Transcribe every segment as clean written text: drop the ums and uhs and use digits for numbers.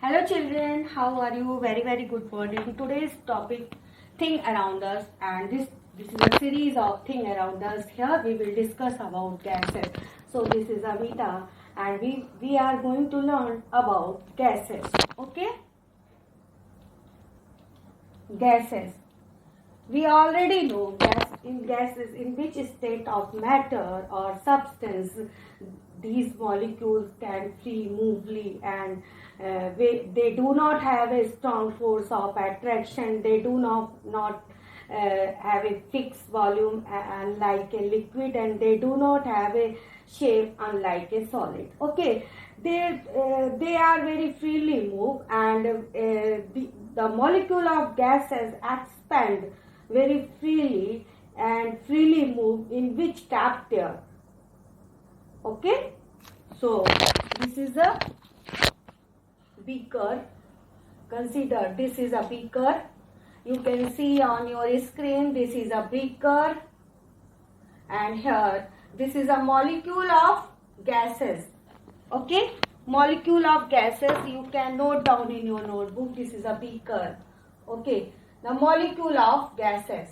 Hello children, how are you? Very good morning. Today's topic thing around us, and this is a series of thing around us. Here we will discuss about gases. So this is Amita and we are going to learn about gases. Okay? Gases. We already know gases in which state of matter or substance these molecules can free movely, and they do not have a strong force of attraction. They do not have a fixed volume unlike a liquid, and they do not have a shape unlike a solid. Okay, they are very freely move, and the molecule of gases expand very freely and freely move in which capture. Okay, so this is a beaker. Consider this is a beaker. You can see on your screen this is a beaker, and here this is a molecule of gases. Okay, molecule of gases you can note down in your notebook. This is a beaker. Okay, the molecule of gases.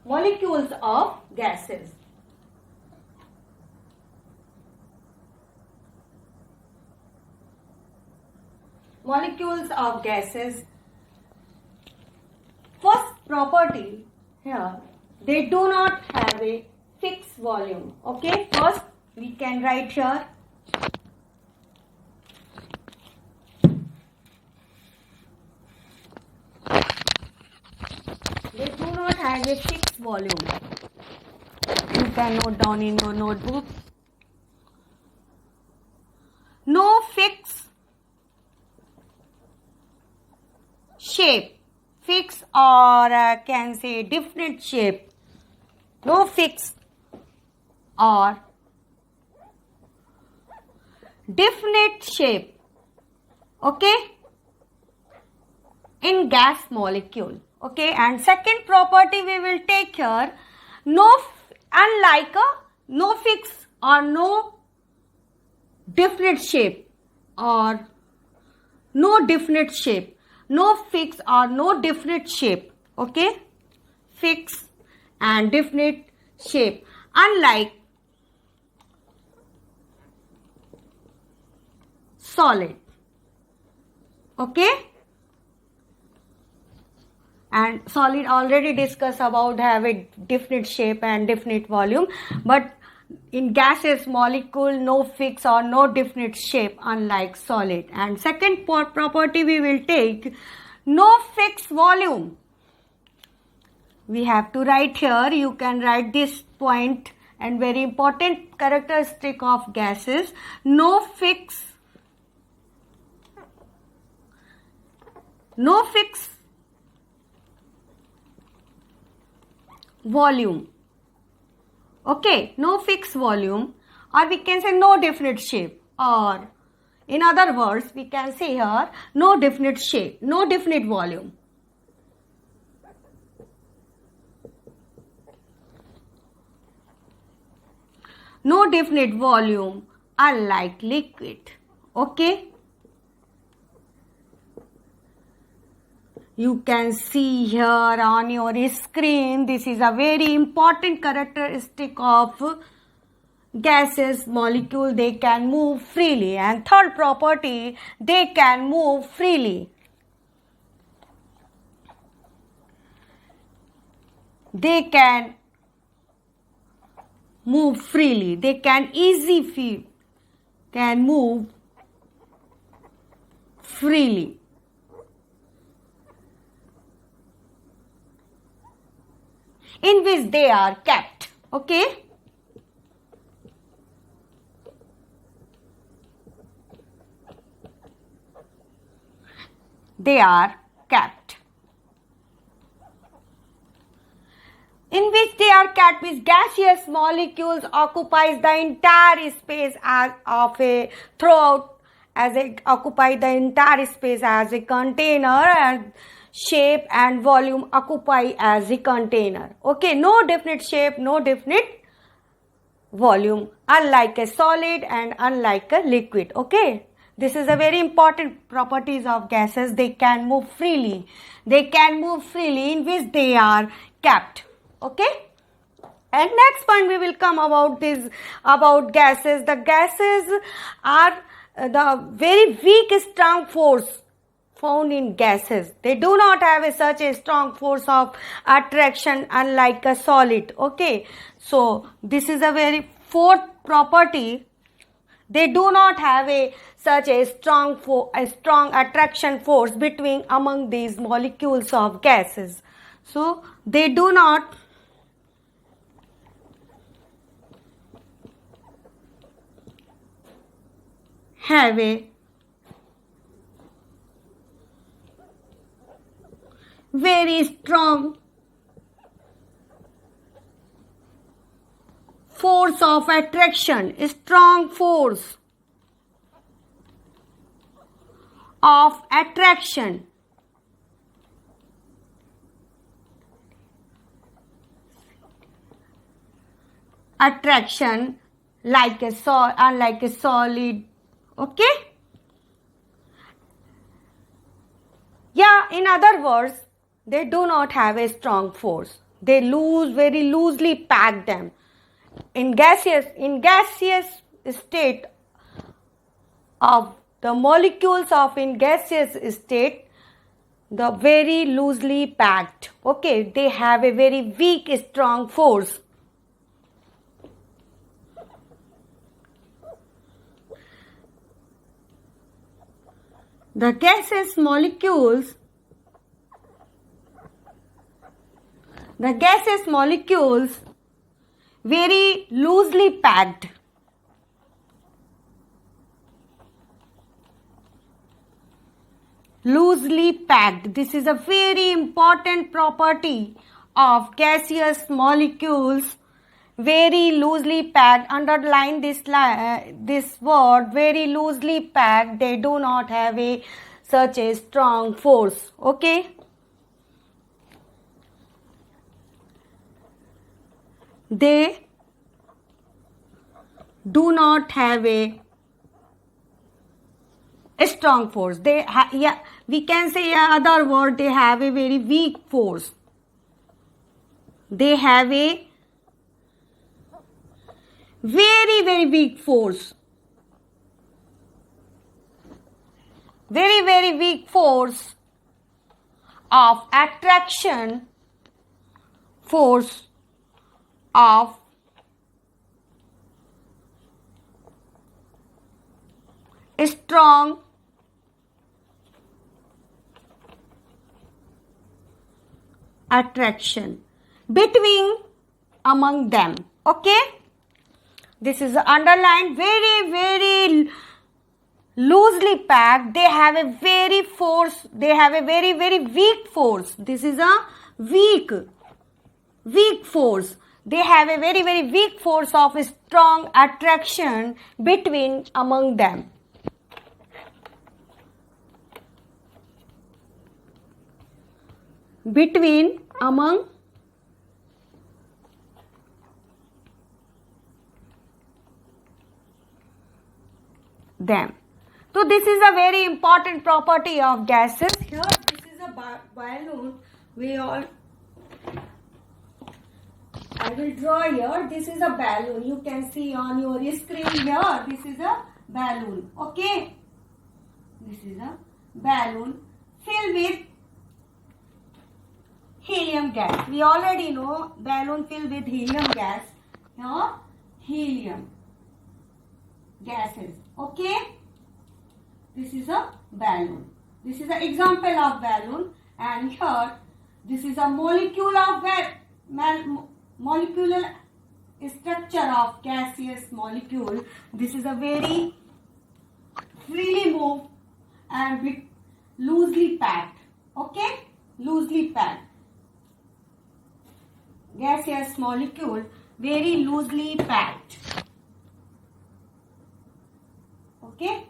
Molecules of gases. Molecules of gases. First property here, they do not have a fixed volume. Okay, first we can write here they do not have a fixed volume. You can note down in your notebook. No fixed shape, fixed or can say definite shape. No fixed or definite shape. Okay, in gas molecule. Okay, and second property we will take here, no fixed or no definite shape, or no definite shape, no fixed or no definite shape. Okay, fixed and definite shape, unlike solid. Okay, and solid already discussed about have a definite shape and definite volume, but in gases molecule no fixed or no definite shape unlike solid. And second property we will take, no fixed volume. We have to write here, you can write this point, and very important characteristic of gases, no fixed volume. Okay, no fixed volume, or we can say no definite shape, or in other words we can say here no definite shape, no definite volume. No definite volume unlike liquid. Okay, you can see here on your screen, this is a very important characteristic of gases molecule, they can move freely. And third property, they can move freely. They can move freely. They can move freely. In which they are kept. Okay, they are kept. In which they are kept means gaseous molecules occupies the entire space occupy the entire space as a container, and shape and volume occupy as a container. Okay, no definite shape, no definite volume, unlike a solid and unlike a liquid. Okay, this is a very important properties of gases. They can move freely. They can move freely in which they are kept. Okay. And next point we will come about this, about gases. The gases are the very weak strong force found in gases. They do not have such a strong force of attraction unlike a solid. Okay, so this is a very fourth property. They do not have such a strong attraction force between among these molecules of gases. So they do not have a very strong force of attraction, strong force of attraction like unlike a solid. Okay, yeah, in other words, they do not have a strong force. They very loosely pack them. In gaseous state of the molecules of in gaseous state, the very loosely packed. Okay, they have a very weak strong force. The gaseous molecules very loosely packed. Loosely packed. This is a very important property of gaseous molecules. Very loosely packed. Underline this word. Very loosely packed. They do not have such a strong force. Okay. They do not have a strong force. We can say another word. They have a very weak force. They have a very weak force. Very weak force of attraction, force of strong attraction between among them. Okay, this is underlined. Very loosely packed. They have a very very weak force. This is a weak force. They have a very weak force of strong attraction between among them. Between among them. So this is a very important property of gases. Here this is a balloon. I will draw here. This is a balloon. You can see on your screen here. This is a balloon. Okay. This is a balloon filled with helium gas. We already know balloon filled with helium gas. Here helium gases. Okay. This is a balloon. This is an example of balloon. And here this is a molecule of molecular structure of gaseous molecule. This is a very freely moved and loosely packed. Okay, loosely packed gaseous molecule, very loosely packed. Okay,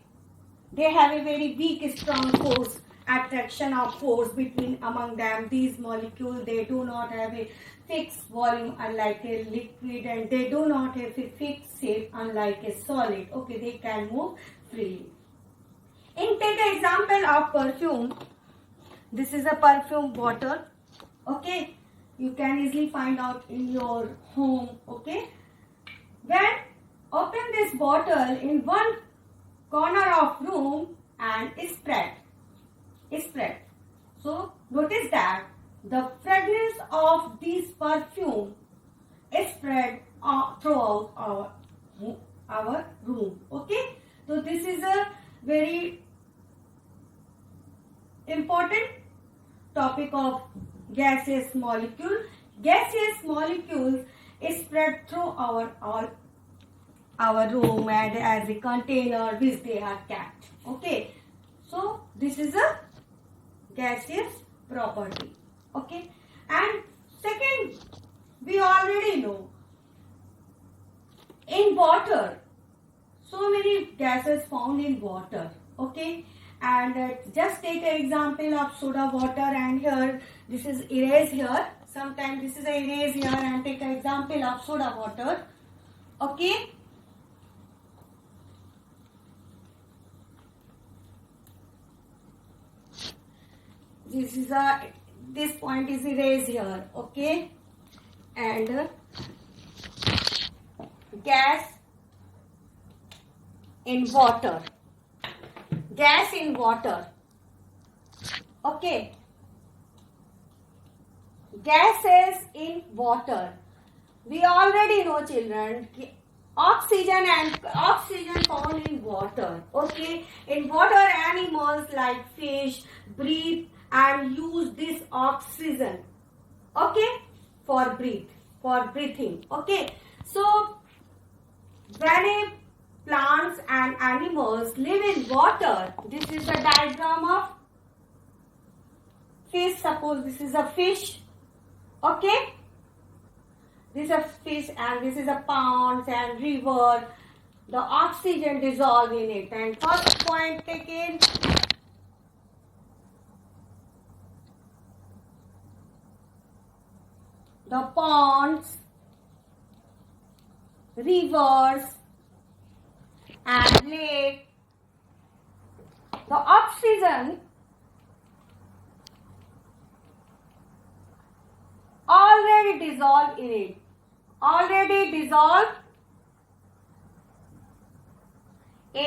they have a very weak strong force attraction of force between among them. These molecules, they do not have a fixed volume unlike a liquid, and they do not have a fixed shape unlike a solid. Okay, they can move freely. In take an example of perfume. This is a perfume bottle. Okay, you can easily find out in your home. Okay, when open this bottle in one corner of room and spread. So notice that the fragrance of this perfume is spread throughout our room. Okay, so this is a very important topic of gaseous molecule. Gaseous molecules is spread through our room and as a container which they are kept. Okay, so this is a gaseous property. Okay, and second, we already know in water, so many gases found in water. Okay, and just take an example of soda water, and here this is erase here. Sometimes this is a erase here, and take an example of soda water. Okay, this point is erased here. Okay, and gas in water. Gas in water. Okay, gases in water. We already know, children, oxygen found in water. Okay, in water, animals like fish breathe and use this oxygen. Okay, for breathing. Okay, so when plants and animals live in water, this is a diagram of fish. Suppose this is a fish. Okay, this is a fish and this is a pond and river. The oxygen dissolve in it. And first point taken, the ponds, rivers and lake, the oxygen already dissolved in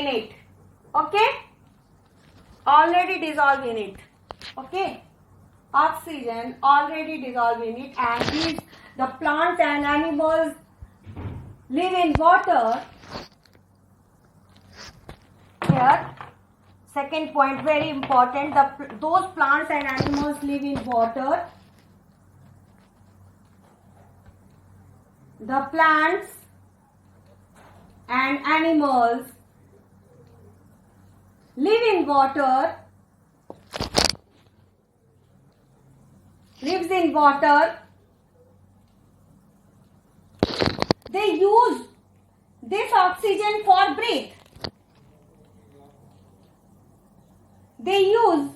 it. Okay, already dissolved in it. Okay, oxygen already dissolved in it, and these the plants and animals live in water. Here, second point, very important. Those plants and animals live in water. The plants and animals live in water. Lives in water. They use this oxygen for breath. They use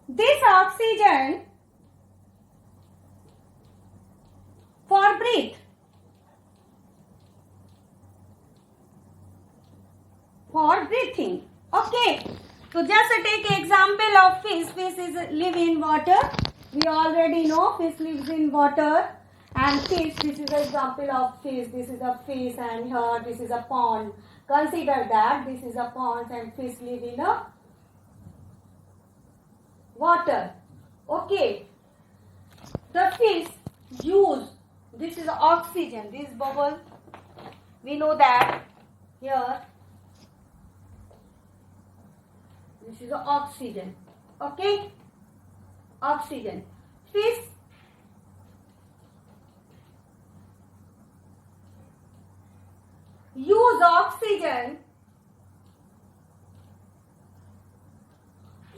this oxygen for breath. For breathing. Okay. So just take an example of fish. Fish is live in water. We already know fish lives in water. And fish, this is an example of fish. This is a fish, and here this is a pond. Consider that this is a pond and fish live in a water. Okay. The fish use, this is oxygen, this bubble. We know that here this is oxygen. Okay. Oxygen. Fish use oxygen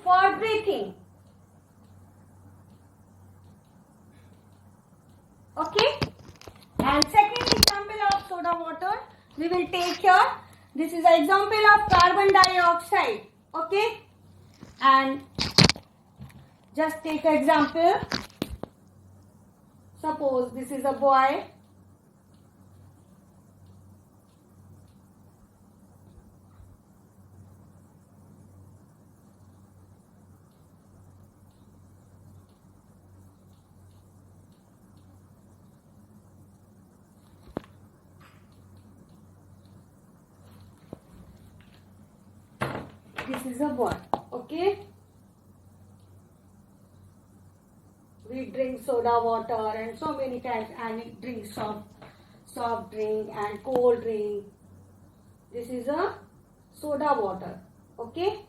for breathing. Okay, and second example of soda water we will take here. This is an example of carbon dioxide. Okay, and just take an example. Suppose this is a boy. This is a boy. Okay. We drink soda water and so many types, and we drink soft drink and cold drink. This is a soda water. Okay.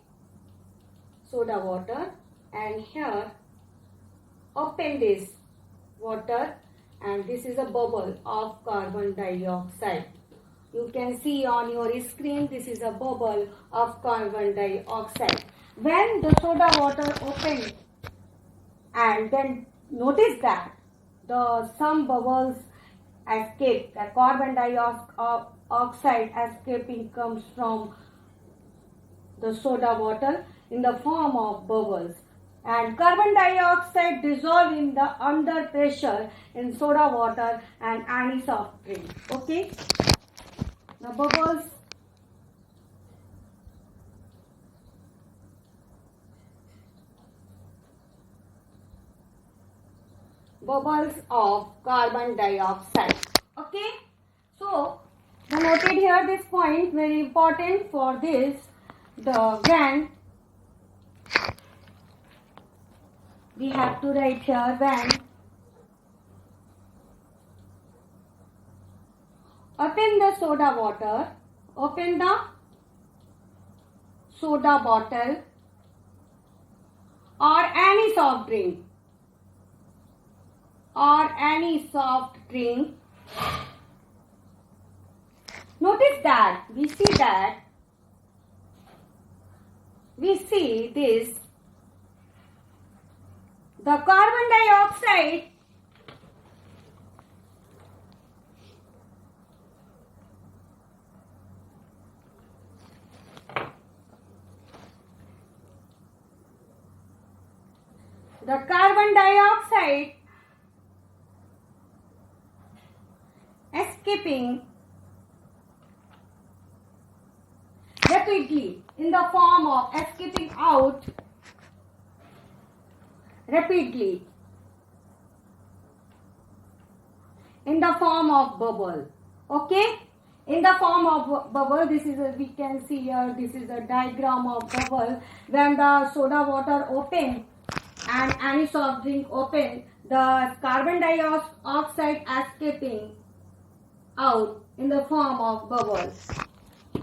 Soda water, and here open this water, and this is a bubble of carbon dioxide. You can see on your screen, this is a bubble of carbon dioxide. When the soda water opened, and then notice that some bubbles escape. The carbon dioxide escaping comes from the soda water in the form of bubbles, and carbon dioxide dissolve in the under pressure in soda water and any soft drink. Okay, the bubbles of carbon dioxide. Okay, so noted here this point, very important for this. The when we have to write here, when open the soda water, open the soda bottle or any soft drink, notice that we see this, the carbon dioxide escaping rapidly in the form of escaping out rapidly in the form of bubble. Okay, in the form of bubble. This is we can see here, this is a diagram of bubble. When the soda water open and any soft drink open, the carbon dioxide escaping out in the form of bubbles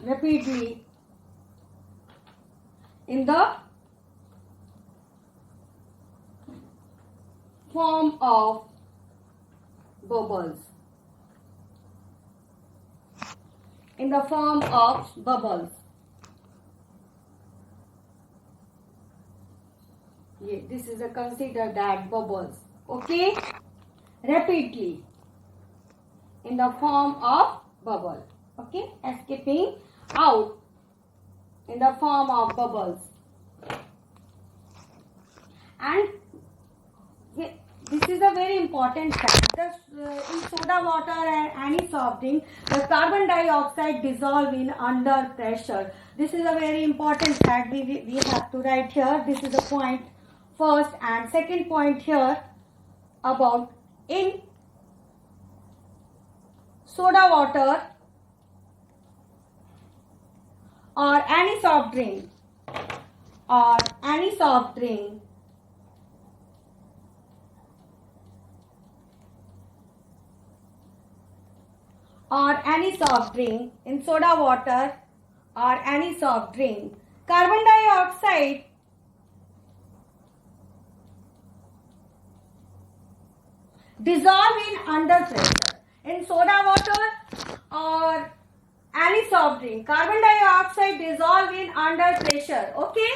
rapidly in the form of bubbles. In the form of bubbles. Yeah, this is a consider that bubbles. Okay, rapidly in the form of bubble. Okay, escaping out in the form of bubbles. And this is a very important fact. In soda water and any soft drink, the carbon dioxide dissolve in under pressure. This is a very important fact we have to write here. This is a point first, and second point here about in soda water or any soft drink or any soft drink, in soda water or any soft drink, carbon dioxide dissolve in under pressure. In soda water or any soft drink, carbon dioxide dissolve in under pressure. Okay.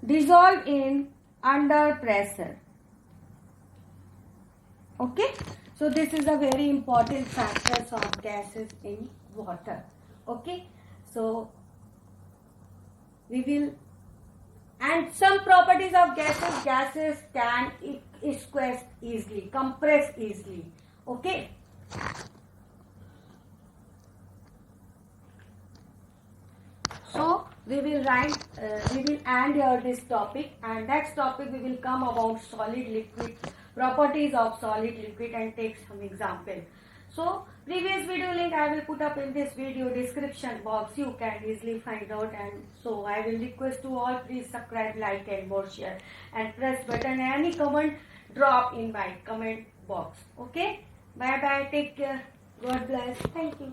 dissolve in under pressure. Okay, so this is a very important factors of gases in water. Okay, so we will, and some properties of gases can squeeze easily, compress easily. Okay, so we will end here this topic, and next topic we will come about solid liquid, properties of solid liquid, and take some example. So previous video link I will put up in this video description box. You can easily find out, and so I will request to all, please subscribe, like and more share, and press button. Any comment drop in my comment box. Okay, bye bye, take care, God bless, thank you.